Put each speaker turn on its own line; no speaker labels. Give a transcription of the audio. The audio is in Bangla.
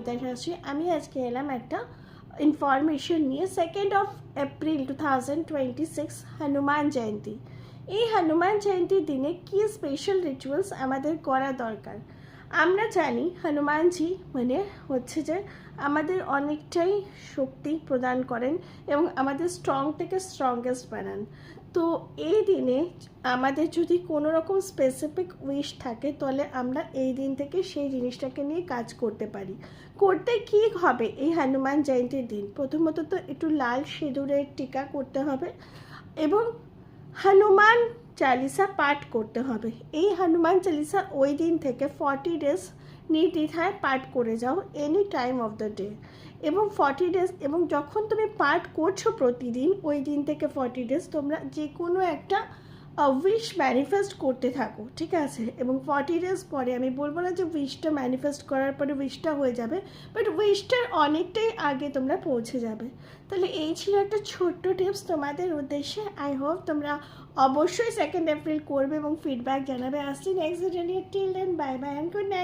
নমিতা শাস্ত্রী। আমি আজকে এলাম একটা ইনফরমেশন নিয়ে। 2nd April 2026 Hanuman Jayanti. এই হনুমান জয়ন্তীর দিনে কি স্পেশাল রিচুয়ালস আমাদের করা দরকার। আমরা জানি হনুমানজি মানে হচ্ছে যে আমাদের অনেকটাই শক্তি প্রদান করেন এবং আমাদের স্ট্রং থেকে স্ট্রংগেস্ট বানান। তো এই দিনে আমাদের যদি কোনো রকম স্পেসিফিক উইশ থাকে তাহলে আমরা এই দিন থেকে সেই জিনিসটাকে নিয়ে কাজ করতে পারি। করতে কি হবে এই হনুমান জয়ন্তীর দিন? প্রথমত তো একটু লাল সিঁদুরের টিকা করতে হবে এবং হনুমান চালিসা পাঠ করতে হবে। এই হনুমান চালিসা ওই দিন থেকে 40 ডেজ নির্দ্বিধায় পাঠ করে যাও, any time of the day. এবং 40 ডেজ, এবং যখন তুমি পাঠ করছো প্রতিদিন, ওই দিন থেকে 40 ডেজ তোমরা যে কোনো একটা উইশ ম্যানিফেস্ট করতে থাকো, ঠিক আছে? এবং 40 ডেজ পরে, আমি বলবো না যে উইশটা ম্যানিফেস্ট করার পরে উইশটা হয়ে যাবে, বাট উইশটার অনেকটাই আগে তোমরা পৌঁছে যাবে। তাহলে এই ছিল একটা ছোট্ট টিপস তোমাদের উদ্দেশ্যে। আই হোপ তোমরা অবশ্যই 2nd এপ্রিল করবে এবং ফিডব্যাক জানাবে। আসছি নেক্সট ভিডিও নিয়ে। Till then bye bye and good night.